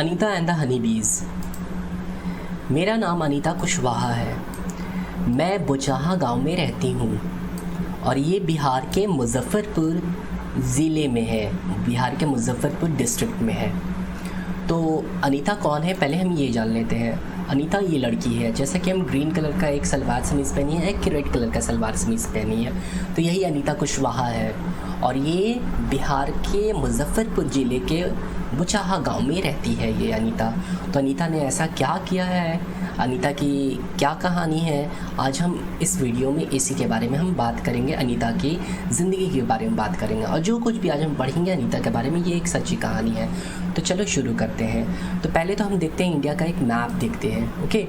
Anita and the honey बीज। मेरा नाम अनीता कुशवाहा है। मैं बोचाहा गांव में रहती हूँ और ये बिहार के मुजफ्फरपुर ज़िले में है, बिहार के मुजफ्फरपुर डिस्ट्रिक्ट में है। तो अनीता कौन है, पहले हम ये जान लेते हैं। अनीता ये लड़की है, जैसा कि हम ग्रीन कलर का एक सलवार समीज़ पहनी है, एक रेड कलर का सलवार समीज़ पहनी है, तो यही अनीता कुशवाहा है। और ये बिहार के मुजफ्फरपुर ज़िले के बोचाहा गांव में रहती है ये अनीता। तो अनीता ने ऐसा क्या किया है, अनीता की क्या कहानी है, आज हम इस वीडियो में इसी के बारे में हम बात करेंगे। अनीता की ज़िंदगी के बारे में बात करेंगे और जो कुछ भी आज हम पढ़ेंगे अनीता के बारे में, ये एक सच्ची कहानी है। तो चलो शुरू करते हैं। तो पहले तो हम देखते हैं इंडिया का एक मैप देखते हैं। ओके,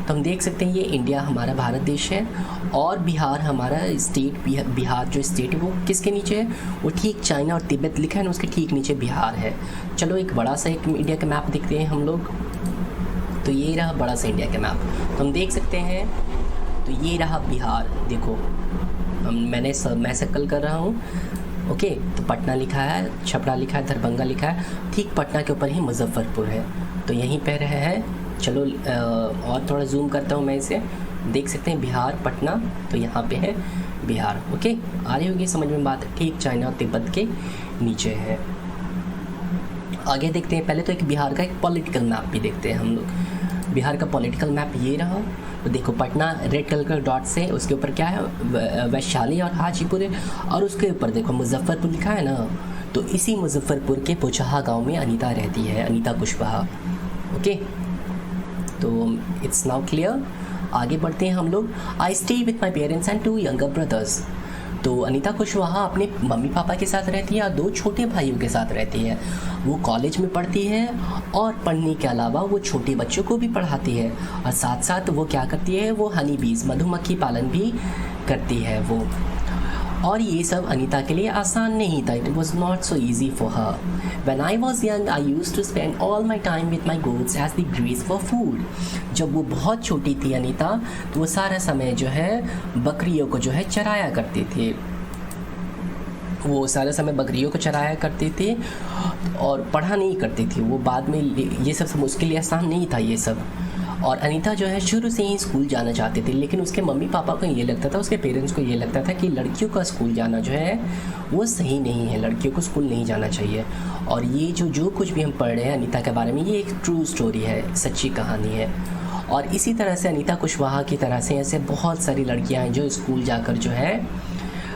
तो हम देख सकते हैं ये इंडिया हमारा भारत देश है और बिहार हमारा स्टेट, बिहार जो स्टेट है वो किसके नीचे है, वो ठीक चाइना और तिब्बत लिखा है ना, उसके ठीक नीचे बिहार है। चलो एक बड़ा सा एक इंडिया का मैप देखते हैं हम लोग। तो ये रहा बड़ा सा इंडिया का मैप, तो हम देख सकते हैं। तो ये रहा बिहार, देखो मैं सर्कल कर रहा हूँ। ओके, तो पटना लिखा है, छपरा लिखा है, दरभंगा लिखा है, ठीक पटना के ऊपर ही मुजफ्फरपुर है, तो यहीं पे रहे हैं। चलो और थोड़ा जूम करता हूँ मैं इसे, देख सकते हैं बिहार पटना, तो यहाँ पे है बिहार। ओके, आ रही होगी समझ में बात, ठीक चाइना और तिब्बत के नीचे है। आगे देखते हैं, पहले तो एक बिहार का एक पॉलिटिकल मैप भी देखते हैं हम लोग। बिहार का पॉलिटिकल मैप ये रहा, तो देखो पटना रेड कलर का डॉट से, उसके ऊपर क्या है, वैशाली और हाजीपुर है, और उसके ऊपर देखो मुजफ्फरपुर लिखा है ना, तो इसी मुजफ्फरपुर के बोचाहा गांव में अनीता रहती है, अनीता कुशवाहा। ओके, तो इट्स नाउ क्लियर। आगे बढ़ते हैं हम लोग। I stay with my parents and 2 younger brothers. तो अनीता कुशवाहा अपने मम्मी पापा के साथ रहती है और 2 छोटे भाइयों के साथ रहती है। वो कॉलेज में पढ़ती है और पढ़ने के अलावा वो छोटे बच्चों को भी पढ़ाती है, और साथ साथ वो क्या करती है, वो हनी बीज मधुमक्खी पालन भी करती है वो। और ये सब अनीता के लिए आसान नहीं था। It was not so easy for her. When I was young I used to spend all my time with my goats as the graze for food. जब वो बहुत छोटी थी अनीता, तो वो सारा समय जो है बकरियों को जो है चराया करती थी, वो सारा समय बकरियों को चराया करती थी और पढ़ा नहीं करती थी वो। बाद में ये सब उसके लिए आसान नहीं था ये सब। और अनीता जो है शुरू से ही स्कूल जाना चाहती थी, लेकिन उसके मम्मी पापा को ये लगता था, उसके पेरेंट्स को ये लगता था कि लड़कियों का स्कूल जाना जो है वो सही नहीं है, लड़कियों को स्कूल नहीं जाना चाहिए। और ये जो कुछ भी हम पढ़ रहे हैं अनीता के बारे में, ये एक ट्रू स्टोरी है, सच्ची कहानी है। और इसी तरह से अनीता कुशवाहा की तरह से ऐसे बहुत सारी लड़कियाँ हैं जो स्कूल जाकर जो है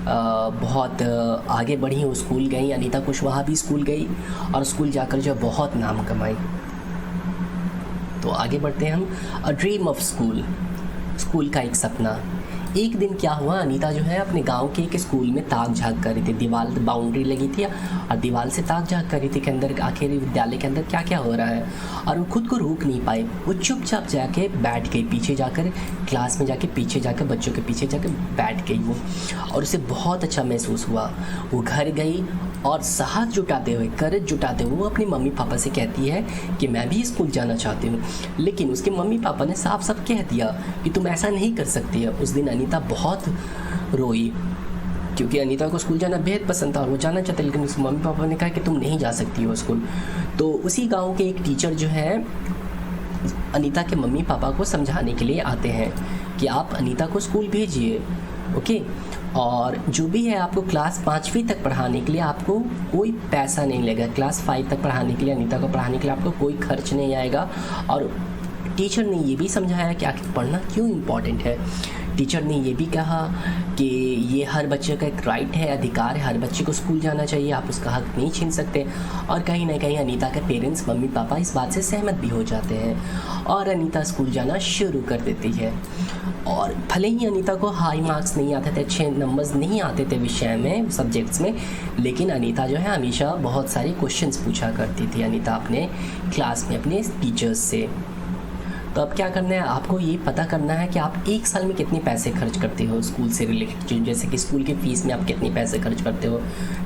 बहुत आगे बढ़ी, वो स्कूल गई। अनीता कुशवाहा भी स्कूल गई और स्कूल जाकर जो बहुत नाम कमाई। तो आगे बढ़ते हैं हम। A dream of school, school का एक सपना। एक दिन क्या हुआ, अनीता जो है अपने गांव के एक स्कूल में ताक झाँक कर रही थी। दीवार बाउंड्री लगी थी और दीवार से ताक झाँक कर रही थी कि अंदर आखिर विद्यालय के अंदर क्या क्या हो रहा है, और वो खुद को रोक नहीं पाई। वो चुपचाप जाके बैठ गई, पीछे जाकर क्लास में जाके पीछे जाकर बच्चों के पीछे जाकर बैठ गई वो, और उसे बहुत अच्छा महसूस हुआ। वो घर गई और हाथ जुटाते हुए, करज जुटाते हुए वो अपनी मम्मी पापा से कहती है कि मैं भी स्कूल जाना चाहती हूँ। लेकिन उसके मम्मी पापा ने साफ साफ कह दिया कि तुम ऐसा नहीं कर सकती है। उस दिन अनीता बहुत रोई, क्योंकि अनीता को स्कूल जाना बेहद पसंद था और वो जाना चाहते, लेकिन उसके मम्मी पापा ने कहा कि तुम नहीं जा सकती हो स्कूल। तो उसी गाँव के एक टीचर जो है अनीता के मम्मी पापा को समझाने के लिए आते हैं कि आप अनीता को स्कूल भेजिए। ओके, और जो भी है आपको क्लास 5वीं तक पढ़ाने के लिए आपको कोई पैसा नहीं लगेगा। क्लास 5 तक पढ़ाने के लिए, अनीता को पढ़ाने के लिए आपको कोई खर्च नहीं आएगा। और टीचर ने ये भी समझाया कि आखिर पढ़ना क्यों इम्पॉर्टेंट है। टीचर ने ये भी कहा कि ये हर बच्चे का एक राइट है, अधिकार है, हर बच्चे को स्कूल जाना चाहिए, आप उसका हक नहीं छीन सकते। और कहीं ना कहीं अनीता के पेरेंट्स, मम्मी पापा इस बात से सहमत भी हो जाते हैं और अनीता स्कूल जाना शुरू कर देती है। और भले ही अनीता को हाई मार्क्स नहीं आते थे, अच्छे नंबर्स नहीं आते थे विषय में, सब्जेक्ट्स में, लेकिन अनीता जो है हमेशा बहुत सारे क्वेश्चंस पूछा करती थी अनीता अपने क्लास में अपने टीचर्स से। तो अब क्या करना है, आपको ये पता करना है कि आप एक साल में कितने पैसे खर्च करते हो स्कूल से रिलेटेड, जैसे कि स्कूल की फ़ीस में आप कितने पैसे खर्च करते हो,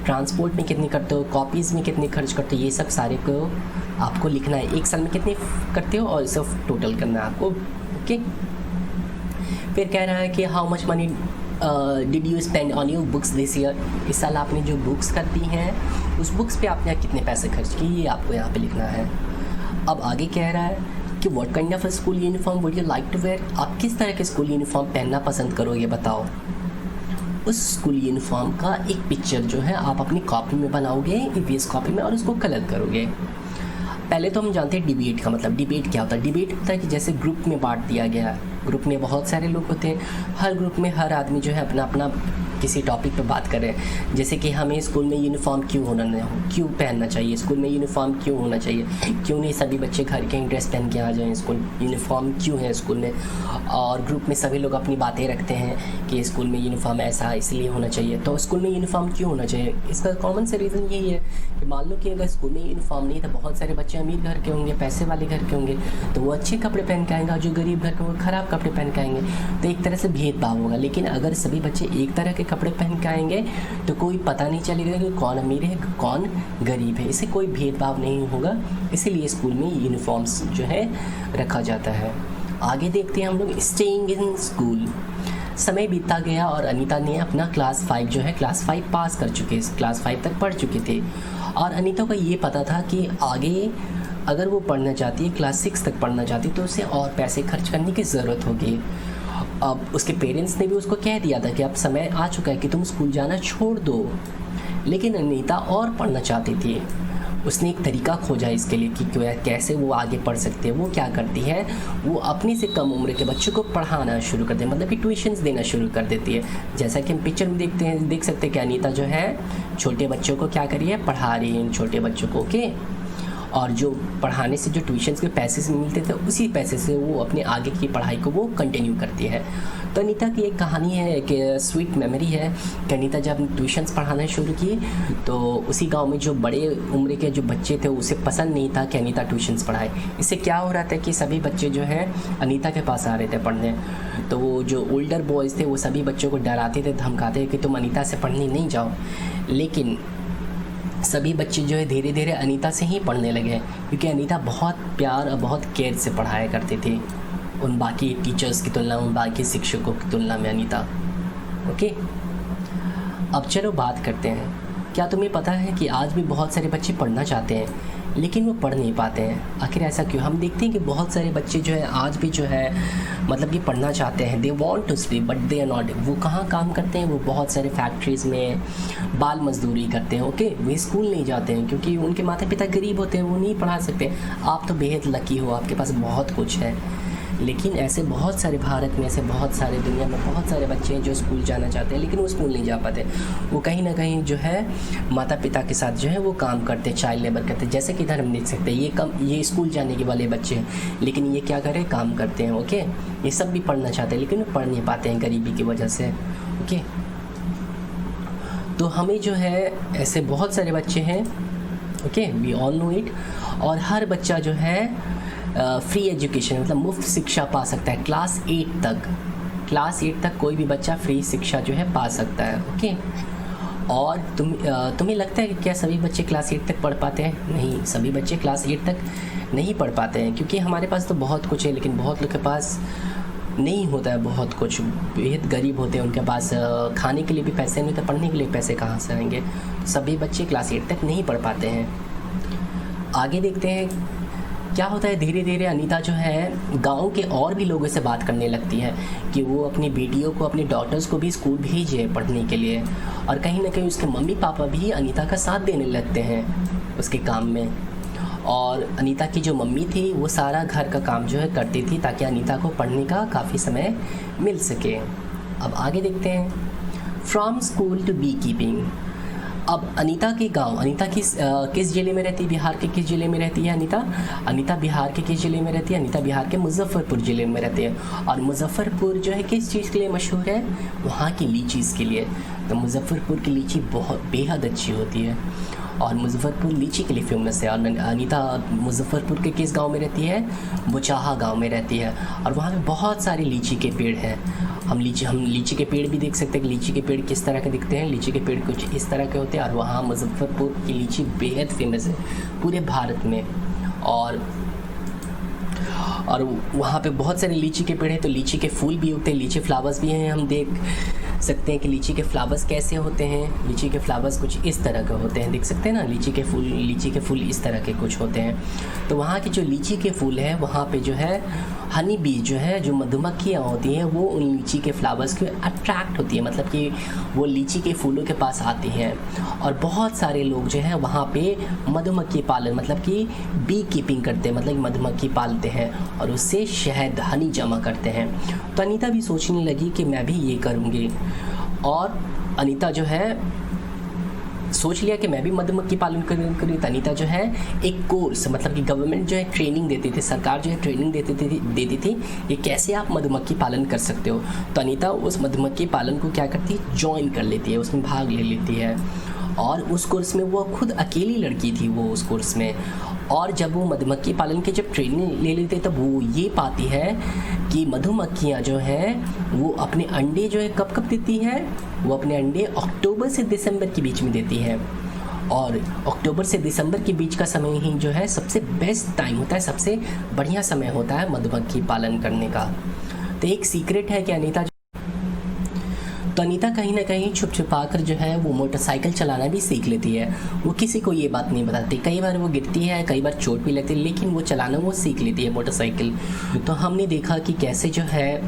ट्रांसपोर्ट में कितने करते हो, कॉपीज़ में कितने खर्च करते हो, ये सब सारे को आपको लिखना है। एक साल में कितने करते हो और सब टोटल करना है आपको। ओके, फिर कह रहा है कि how much money did you spend on your books this year. इस साल आपने जो बुक्स खरीदी हैं उस बुक्स पे आपने कितने पैसे खर्च किए, ये आपको यहाँ पे लिखना है। अब आगे कह रहा है कि what kind of school uniform would you like to wear, आप किस तरह के स्कूल यूनिफॉर्म पहनना पसंद करोगे बताओ। उस स्कूल यूनिफॉर्म का एक पिक्चर जो है आप अपनी कॉपी में बनाओगे, ईवीएस कॉपी में, और उसको कलर करोगे। पहले तो हम जानते हैं डिबेट का मतलब। डिबेट क्या होता है? डिबेट होता है कि जैसे ग्रुप में बांट दिया गया, ग्रुप में बहुत सारे लोग होते हैं, हर ग्रुप में हर आदमी जो है अपना अपना किसी टॉपिक पे बात कर रहे हैं। जैसे कि हमें स्कूल में यूनिफॉर्म क्यों पहनना चाहिए, स्कूल में यूनिफॉर्म क्यों होना चाहिए, क्यों नहीं सभी बच्चे घर के ड्रेस पहन के आ जाएं स्कूल, यूनिफॉर्म क्यों है स्कूल में। और ग्रुप में सभी लोग अपनी बातें रखते हैं कि स्कूल में यूनिफॉर्म ऐसा इसलिए होना चाहिए। तो स्कूल में यूनिफॉर्म क्यों होना चाहिए, इसका कॉमन से रीज़न यही है कि मान लो कि अगर स्कूल में यूनिफॉर्म नहीं तो बहुत सारे बच्चे अमीर घर के होंगे, पैसे वाले घर के होंगे, तो वो अच्छे कपड़े पहन के आएंगे, जो गरीब घर के वो ख़राब कपड़े पहन के आएंगे। तो एक तरह से भेदभाव होगा। लेकिन अगर सभी बच्चे एक तरह के कपड़े पहन के आएंगे तो कोई पता नहीं चलेगा कि कौन अमीर है कौन गरीब है, इससे कोई भेदभाव नहीं होगा। इसीलिए स्कूल में यूनिफॉर्म्स जो है रखा जाता है। आगे देखते हैं हम लोग स्टेइंग इन स्कूल। समय बीतता गया और अनीता ने अपना क्लास 5 जो है क्लास 5 पास कर चुके, क्लास 5 तक पढ़ चुके थे। और अनीता को ये पता था कि आगे अगर वो पढ़ना चाहती है, क्लास 6 तक पढ़ना चाहती, तो उसे और पैसे खर्च करने की ज़रूरत होगी। अब उसके पेरेंट्स ने भी उसको कह दिया था कि अब समय आ चुका है कि तुम स्कूल जाना छोड़ दो। लेकिन अनीता और पढ़ना चाहती थी। उसने एक तरीका खोजा इसके लिए कि कैसे वो आगे पढ़ सकते हैं। वो क्या करती है, वो अपनी से कम उम्र के बच्चों को पढ़ाना शुरू कर देती है, मतलब कि ट्यूशन्स देना शुरू कर देती है। जैसा कि हम पिक्चर में देख सकते हैं कि अनीता जो है छोटे बच्चों को क्या करी है, पढ़ा रही है इन छोटे बच्चों को। ओके, और जो पढ़ाने से जो ट्यूशन्स के पैसे से मिलते थे उसी पैसे से वो अपने आगे की पढ़ाई को वो कंटिन्यू करती है। तो अनीता की एक कहानी है कि स्वीट मेमोरी है कि अनीता जब ट्यूशन्स पढ़ाना शुरू की तो उसी गांव में जो बड़े उम्र के जो बच्चे थे उसे पसंद नहीं था कि अनीता ट्यूशन्स पढ़ाए। इससे क्या हो रहा था कि सभी बच्चे जो है अनीता के पास आ रहे थे पढ़ने। तो वो जो ओल्डर बॉयज़ थे वो सभी बच्चों को डराते थे, धमकाते कि तुम अनीता से पढ़ने नहीं जाओ। लेकिन सभी बच्चे जो है धीरे धीरे अनीता से ही पढ़ने लगे, क्योंकि अनीता बहुत प्यार और बहुत केयर से पढ़ाया करती थी उन बाकी टीचर्स की तुलना, उन बाकी शिक्षकों की तुलना में अनीता। ओके, अब चलो बात करते हैं। क्या तुम्हें पता है कि आज भी बहुत सारे बच्चे पढ़ना चाहते हैं लेकिन वो पढ़ नहीं पाते हैं? आखिर ऐसा क्यों? हम देखते हैं कि बहुत सारे बच्चे जो है आज भी जो है मतलब कि पढ़ना चाहते हैं, they want to study but they are not. वो कहाँ काम करते हैं? वो बहुत सारे फैक्ट्रीज़ में बाल मजदूरी करते हैं। ओके, वे स्कूल नहीं जाते हैं क्योंकि उनके माता पिता गरीब होते हैं, वो नहीं पढ़ा सकते। आप तो बेहद लकी हो, आपके पास बहुत कुछ है। लेकिन ऐसे बहुत सारे भारत में, ऐसे बहुत सारे दुनिया में बहुत सारे बच्चे हैं जो स्कूल जाना चाहते हैं लेकिन वो स्कूल नहीं जा पाते। वो कहीं ना कहीं जो है माता पिता के साथ जो है वो काम करते, चाइल्ड लेबर करते। जैसे कि इधर हम देख सकते हैं ये स्कूल जाने के वाले बच्चे हैं लेकिन ये क्या करें, काम करते हैं। ओके, ये सब भी पढ़ना चाहते हैं लेकिन वो पढ़ नहीं पाते हैं गरीबी की वजह से। ओके, तो हमें जो है ऐसे बहुत सारे बच्चे हैं। Okay, we all know it. और हर बच्चा जो है फ्री एजुकेशन मतलब मुफ्त शिक्षा पा सकता है क्लास 8 तक कोई भी बच्चा फ्री शिक्षा जो है पा सकता है। ओके, और तुम्हें लगता है कि क्या सभी बच्चे क्लास 8 तक पढ़ पाते हैं? नहीं, सभी बच्चे क्लास 8 तक नहीं पढ़ पाते हैं क्योंकि हमारे पास तो बहुत कुछ है लेकिन बहुत लोग के पास नहीं होता है बहुत कुछ। बेहद गरीब होते हैं, उनके पास खाने के लिए भी पैसे नहीं होते, पढ़ने के लिए पैसे कहाँ से आएंगे? सभी बच्चे क्लास 8 तक नहीं पढ़ पाते हैं। आगे देखते हैं क्या होता है। धीरे धीरे अनीता जो है गांव के और भी लोगों से बात करने लगती है कि वो अपनी बेटियों को, अपनी डॉटर्स को भी स्कूल भेजे पढ़ने के लिए। और कहीं ना कहीं उसके मम्मी पापा भी अनीता का साथ देने लगते हैं उसके काम में। और अनीता की जो मम्मी थी वो सारा घर का काम जो है करती थी ताकि अनीता को पढ़ने का काफ़ी समय मिल सके। अब आगे देखते हैं। From school to beekeeping. अब अनीता के गांव, अनीता किस ज़िले में रहती है? बिहार के किस ज़िले में रहती है अनीता बिहार के किस ज़िले में रहती है? अनीता बिहार के मुजफ्फरपुर ज़िले में रहती है। और मुजफ्फरपुर जो है किस चीज़ के लिए मशहूर है? वहाँ की लीचीज़ के लिए। तो मुजफ्फरपुर की लीची बहुत बेहद अच्छी होती है और मुजफ्फरपुर लीची के लिए फेमस है। और अनीता मुजफ्फरपुर के किस गांव में रहती है? बुचाहा गांव में रहती है। और वहाँ पे बहुत सारे लीची के पेड़ हैं। हम लीची के पेड़ भी देख सकते हैं कि लीची के पेड़ किस तरह के दिखते हैं। लीची के पेड़ कुछ इस तरह के होते हैं। और वहाँ मुजफ्फरपुर की लीची बेहद फेमस है पूरे भारत में। और वहाँ पे बहुत सारे लीची के पेड़ हैं तो लीची के फूल भी होते हैं, लीची फ्लावर्स भी हैं। हम सकते हैं कि लीची के फ्लावर्स कैसे होते हैं। लीची के फ्लावर्स कुछ इस तरह के होते हैं, देख सकते हैं ना, लीची के फूल इस तरह के कुछ होते हैं। तो वहाँ के जो लीची के फूल है वहाँ पे जो है हनी बी जो है, जो मधुमक्खियाँ होती हैं वो उन लीची के फ्लावर्स के अट्रैक्ट होती है, मतलब कि वो लीची के फूलों के पास आती हैं। और बहुत सारे लोग जो है वहाँ पे मधुमक्खी पालन मतलब कि बी कीपिंग करते हैं, मतलब कि मधुमक्खी पालते हैं और उससे शहद हनी जमा करते हैं। तो अनीता भी सोचने लगी कि मैं भी ये करूँगी, और अनीता जो है सोच लिया कि मैं भी मधुमक्खी पालन करूँ। तो अनीता जो है एक कोर्स, मतलब कि गवर्नमेंट जो है ट्रेनिंग देती थी, सरकार जो है ट्रेनिंग देती थी ये कैसे आप मधुमक्खी पालन कर सकते हो। तो अनीता उस मधुमक्खी पालन को क्या करती है, ज्वाइन कर लेती है, उसमें भाग ले लेती है। और उस कोर्स में वो खुद अकेली लड़की थी वो उस कोर्स में। और जब वो मधुमक्खी पालन की जब ट्रेनिंग ले लेते तब वो ये पाती है कि मधुमक्खियाँ जो हैं वो अपने अंडे जो है कब देती हैं, वो अपने अंडे अक्टूबर से दिसंबर के बीच में देती है। और अक्टूबर से दिसंबर के बीच का समय ही जो है सबसे बेस्ट टाइम होता है, सबसे बढ़िया समय होता है मधुमक्खी पालन करने का। तो एक सीक्रेट है कि अनीता कहीं ना कहीं छुपा कर जो है वो मोटरसाइकिल चलाना भी सीख लेती है। वो किसी को ये बात नहीं बताती, कई बार वो गिरती है, कई बार चोट भी लगती है, लेकिन वो चलाना वो सीख लेती है मोटरसाइकिल। तो हमने देखा कि कैसे जो है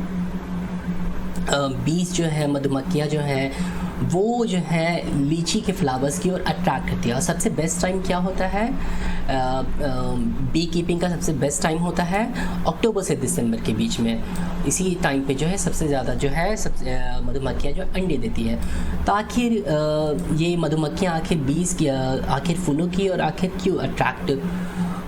बीज जो है मधुमक्खियाँ जो हैं वो जो है लीची के फ्लावर्स की ओर अट्रैक्ट करती है। और सबसे बेस्ट टाइम क्या होता है, बी कीपिंग का सबसे बेस्ट टाइम होता है अक्टूबर से दिसंबर के बीच में। इसी टाइम पे जो है सबसे ज़्यादा जो है मधुमक्खियाँ जो अंडे देती है। तो आखिर ये मधुमक्खियाँ आखिर बीज की आखिर फूलों की और आखिर क्यों अट्रैक्ट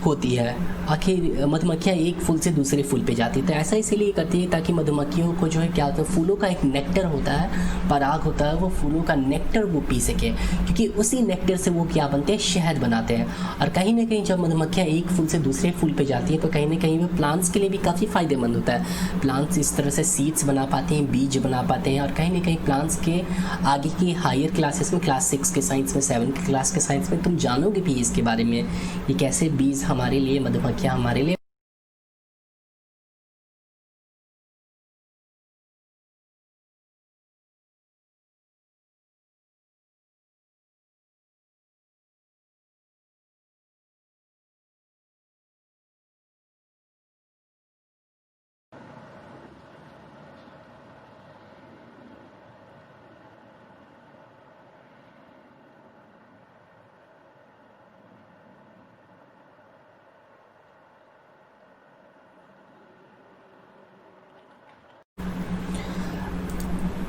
होती है, आखिर मधुमक्खियाँ एक फूल से दूसरे फूल पे जाती है। तो ऐसा इसीलिए करती है ताकि मधुमक्खियों को जो है क्या होता है, फूलों का एक नेक्टर होता है, पराग होता है, वो फूलों का नेक्टर वो पी सके, क्योंकि उसी नेक्टर से वो क्या बनते हैं, शहद बनाते हैं। और कहीं ना कहीं जब मधुमक्खियाँ एक फूल से दूसरे फूल पे जाती है तो कहीं ना कहीं वो प्लांट्स के लिए भी काफ़ी फ़ायदेमंद होता है। प्लांट्स इस तरह से सीड्स बना पाते हैं, बीज बना पाते हैं। और कहीं ना कहीं प्लांट्स के आगे की हायर क्लासेस में, क्लास 6 के साइंस में, 7 की क्लास के साइंस में तुम जानोगे भी इसके बारे में कि कैसे बीज हमारे लिए, मधुमक्खियाँ हमारे लिए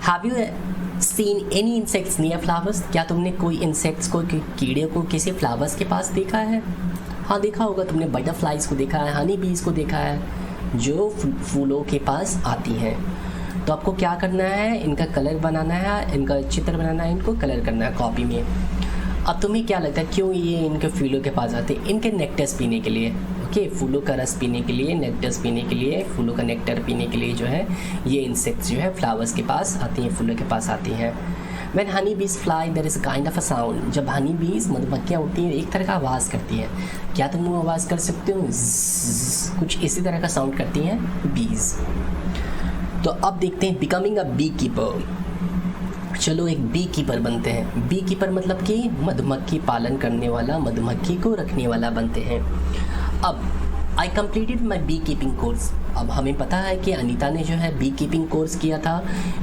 have you seen any insects near flowers? क्या तुमने कोई इंसेक्ट्स को, कीड़े को किसी फ्लावर्स के पास देखा है? हाँ देखा होगा तुमने, बटरफ्लाइज को देखा है, हनी बीज को देखा है जो फूलों के पास आती हैं। तो आपको क्या करना है, इनका कलर बनाना है, इनका चित्र बनाना है, इनको कलर करना है कॉपी में। अब तुम्हें क्या लगता है क्यों ये इनके फूलों के पास आते हैं? इनके नेक्टर्स पीने के लिए, ओके, फूलों का रस पीने के लिए, नेक्टर्स पीने के लिए, फूलों का नेक्टर पीने के लिए जो है ये इंसेक्ट्स जो है फ्लावर्स के पास आती हैं, फूलों के पास आती हैं। When honey bees fly there is a kind of a sound। जब हनी बीज मधुमक्खियाँ उड़ती हैं एक तरह का आवाज़ करती हैं। क्या तुम वो आवाज़ कर सकते हो? कुछ इसी तरह का साउंड करती हैं बीज। तो अब देखते हैं बिकमिंग अ बी कीपर। चलो एक बी कीपर बनते हैं। बी कीपर मतलब कि मधुमक्खी पालन करने वाला, मधुमक्खी को रखने वाला बनते हैं। अब I completed my beekeeping course. अब हमें पता है कि अनीता ने जो है बी कीपिंग कोर्स किया था।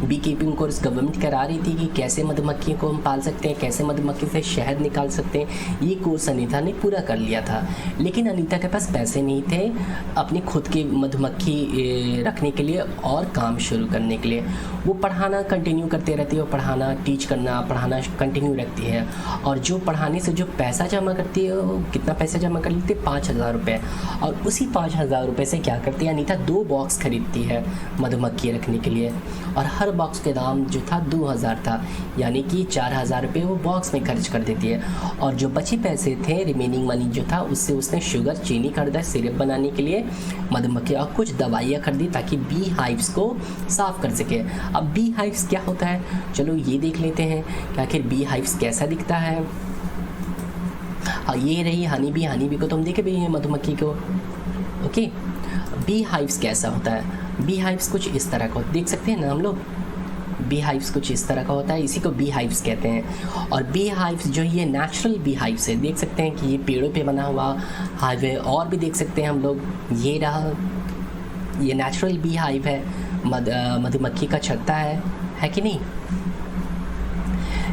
बी कीपिंग कोर्स गवर्नमेंट करा रही थी कि कैसे मधुमक्खियों को हम पाल सकते हैं, कैसे मधुमक्खी से शहद निकाल सकते हैं। ये कोर्स अनीता ने पूरा कर लिया था, लेकिन अनीता के पास पैसे नहीं थे अपनी खुद की मधुमक्खी रखने के लिए और काम शुरू करने के लिए। वो पढ़ाना कंटिन्यू करते रहती है, पढ़ाना, टीच करना, पढ़ाना कंटिन्यू रखती है। और जो पढ़ाने से जो पैसा जमा करती है, वो कितना पैसा जमा कर लेती है, 5,000 रुपये। और उसी 5,000 रुपये से क्या करती है अनीता, 2 बॉक्स खरीदती है मधुमक्खी रखने के लिए। और हर बॉक्स के दाम जो था 2,000 था, यानी कि 4,000 रुपये वो बॉक्स में खर्च कर देती है। और जो बचे पैसे थे, रिमेनिंग मनी जो था, उससे उसने शुगर, चीनी खरीदा सिरप बनाने के लिए मधुमक्खी, और कुछ दवाइयाँ खरीदी ताकि बी हाइव्स को साफ़ कर सके। अब बी हाइव्स क्या होता है, चलो ये देख लेते हैं कि आखिर बी हाइव्स कैसा दिखता है। ये रही हनी बी को तुम देखे भी मधुमक्खी को, ओके। बी हाइव्स कैसा होता है, बी हाइव्स कुछ इस तरह को देख सकते हैं ना हम लोग। बी हाइव्स कुछ इस तरह का होता है, इसी को बी हाइव्स कहते हैं। और बी हाइव्स जो ये नेचुरल बी हाइव्स है, देख सकते हैं कि ये पेड़ों पे बना हुआ हाइव है। और भी देख सकते हैं हम लोग, ये रहा, ये नेचुरल बी हाइव है, मधुमक्खी का छत्ता है कि नहीं।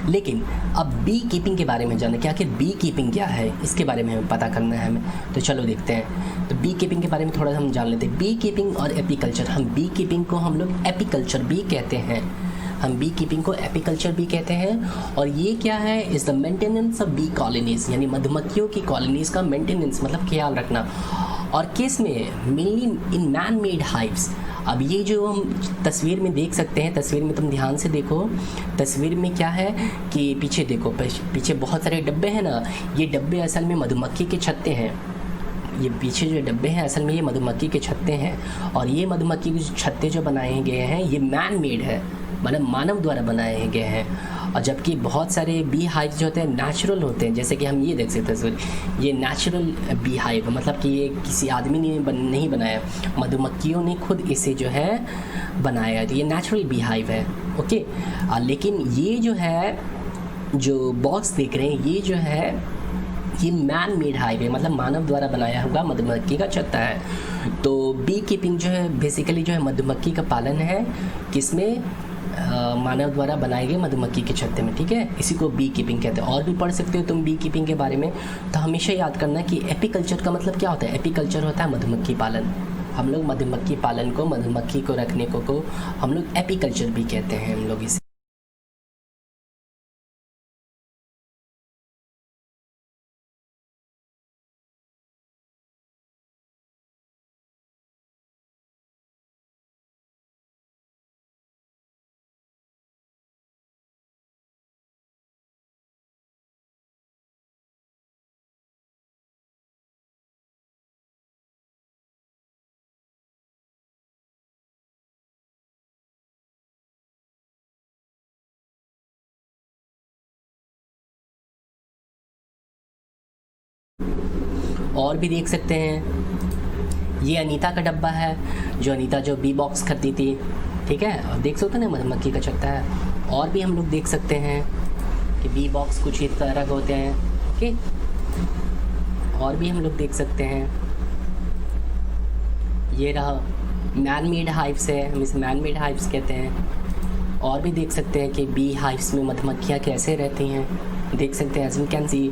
लेकिन अब बी कीपिंग के बारे में जाने, क्या आखिर बी कीपिंग क्या है, इसके बारे में हमें पता करना है हमें। तो चलो देखते हैं। तो बी कीपिंग के बारे में थोड़ा हम जान लेते हैं। बी कीपिंग और एपीकल्चर, हम बी कीपिंग को हम लोग एपीकल्चर भी कहते हैं, हम बी कीपिंग को एपीकल्चर भी कहते हैं। और ये क्या है, is the maintenance of bee colonies, यानी मधुमक्खियों की कॉलोनीज़ का मेंटेनेंस मतलब ख्याल रखना। और किस में, mainly in man made hives. अब ये जो हम तस्वीर में देख सकते हैं, तस्वीर में तुम ध्यान से देखो, तस्वीर में क्या है कि पीछे देखो, पीछे बहुत सारे डब्बे हैं ना, ये डब्बे असल में मधुमक्खी के छत्ते हैं। ये पीछे जो डब्बे हैं असल में ये मधुमक्खी के छत्ते हैं। और ये मधुमक्खी के छत्ते जो बनाए गए हैं ये मैन मेड है, मतलब मानव द्वारा बनाए गए हैं। और जबकि बहुत सारे बी हाइव जो होते हैं नेचुरल होते हैं, जैसे कि हम ये देख सकते हैं, ये नेचुरल बी हाइव मतलब कि ये किसी आदमी ने नहीं बनाया, मधुमक्खियों ने खुद इसे जो है बनाया, तो ये नेचुरल बी हाइव है। ओके, लेकिन ये जो है, जो बॉक्स देख रहे हैं, ये जो है ये मैन मेड हाइव है, मतलब मानव द्वारा बनाया हुआ मधुमक्खी का छत्ता है। तो बी कीपिंग जो है बेसिकली जो है मधुमक्खी का पालन है, किसमें, मानव द्वारा बनाए गए मधुमक्खी के छत्ते में, ठीक है। इसी को बी कीपिंग कहते हैं। और भी पढ़ सकते हो तुम बी कीपिंग के बारे में। तो हमेशा याद करना कि एपीकल्चर का मतलब क्या होता है। एपीकल्चर होता है मधुमक्खी पालन। हम लोग मधुमक्खी पालन को, मधुमक्खी को रखने को हम लोग एपीकल्चर भी कहते हैं हम लोग इसे। और भी देख सकते हैं, ये अनीता का डब्बा है, जो अनीता जो बी बॉक्स करती थी, ठीक है। और देख सकते हो ना मधुमक्खी का छत्ता है। और भी हम लोग देख सकते हैं कि बी बॉक्स कुछ इस तरह के होते हैं, ओके। और भी हम लोग देख सकते हैं, ये रहा मैन मेड हाइव्स है, हम इसे मैन मेड हाइव्स कहते हैं। और भी देख सकते हैं कि बी हाइव्स में मधुमक्खियाँ कैसे रहती हैं, देख सकते हैं, एज यू कैन सी।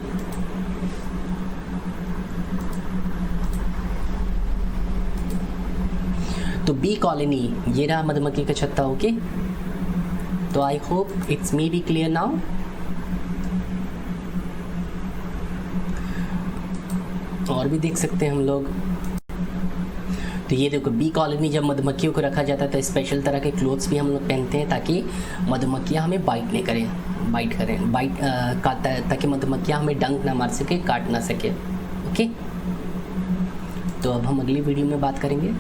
तो बी कॉलोनी, ये रहा मधुमक्खी का छत्ता, ओके। तो I hope it's may be clear now. और भी देख सकते हैं हम लोग। तो ये देखो, बी कॉलोनी जब मधुमक्खियों को रखा जाता है तो स्पेशल तरह के क्लोथ्स भी हम लोग पहनते हैं ताकि मधुमक्खियाँ हमें बाइट नहीं करें, ताकि मधुमक्खियाँ हमें डंक ना मार सके, काट ना सके, ओके। तो अब हम अगली वीडियो में बात करेंगे।